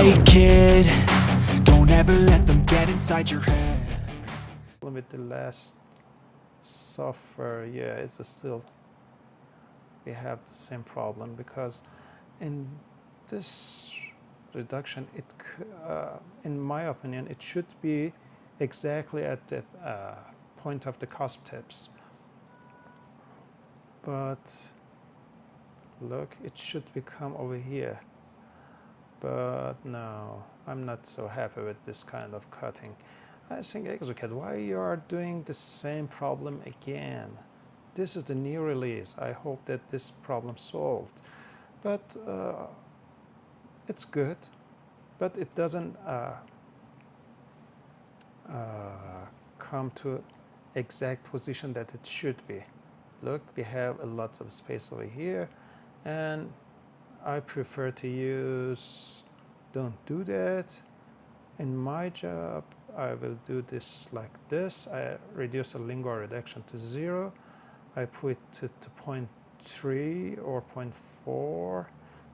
Hey kid, don't ever let them get inside your head. With the last software, yeah, it's still we have the same problem, because in this reduction, in my opinion, it should be exactly at the point of the cusp tips, but look, it should become over here. But no, I'm not so happy with this kind of cutting. I think exocad, why you are doing the same problem again? This is the new release. I hope that this problem solved, but it's good, but it doesn't come to exact position that it should be. Look, we have lots of space over here, and I prefer to use, don't do that. In my job, I will do this like this. I reduce the lingual reduction to 0. I put it to 0.3 or 0.4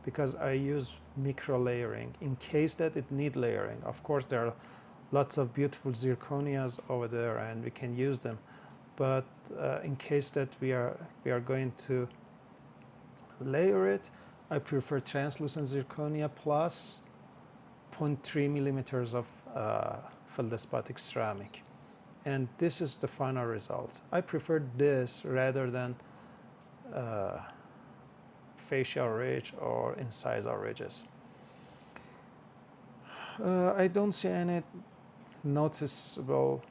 because I use micro layering in case that it need layering. Of course, there are lots of beautiful zirconias over there and we can use them. But in case that we are going to layer it, I prefer translucent zirconia plus 0.3 millimeters of feldespatic ceramic. And this is the final result. I prefer this rather than facial ridge or incisor ridges. I don't see any noticeable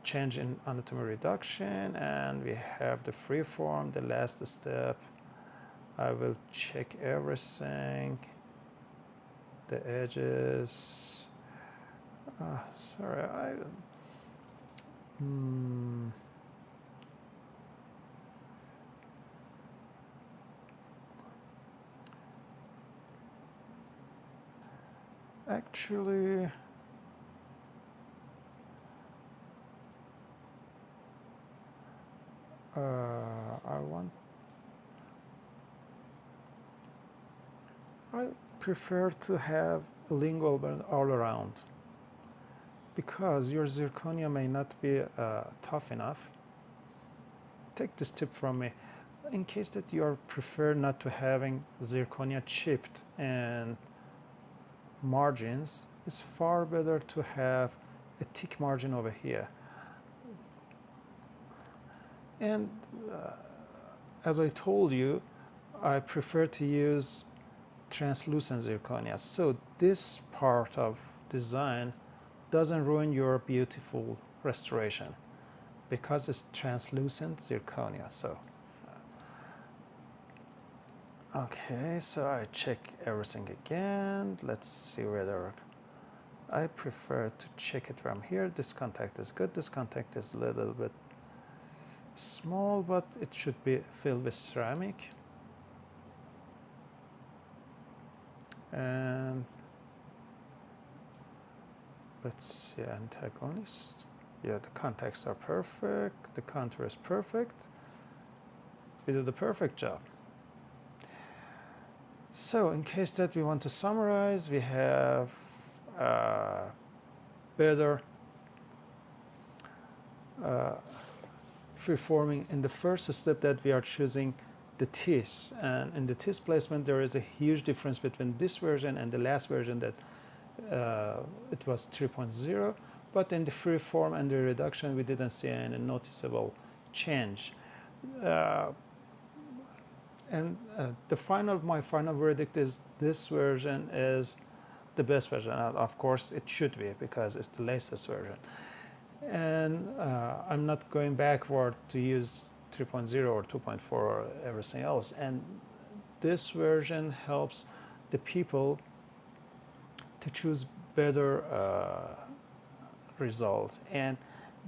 change in anatomy reduction, and we have the freeform, the last step. I will check everything, the edges. Sorry, actually, I prefer to have lingual band all around, because your zirconia may not be tough enough. Take this tip from me. In case that you prefer not to having zirconia chipped and margins, it's far better to have a thick margin over here. And as I told you, I prefer to use translucent zirconia. So this part of design doesn't ruin your beautiful restoration because it's translucent zirconia. So okay, so I check everything again. Let's see whether I prefer to check it from here. This contact is good. This contact is a little bit small, but it should be filled with ceramic. And let's see, antagonist. Yeah, the contacts are perfect. The contour is perfect. We did the perfect job. So in case that we want to summarize, we have better freeforming in the first step that we are choosing the teeth, and in the teeth placement there is a huge difference between this version and the last version that it was 3.0, but in the freeform and the reduction we didn't see any noticeable change. My final verdict is this version is the best version. Of course it should be because it's the latest version, and I'm not going backward to use 3.0 or 2.4 or everything else. And this version helps the people to choose better results, and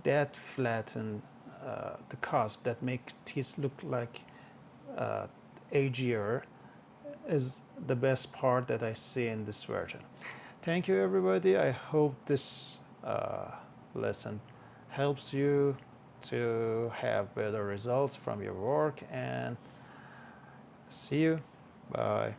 that flatten the cusp, that make teeth look like agier, is the best part that I see in this version. Thank you, everybody. I hope this lesson helps you to have better results from your work, and see you. Bye.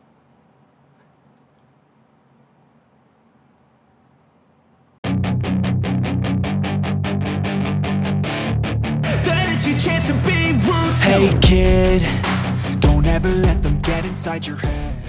Hey kid, don't ever let them get inside your head.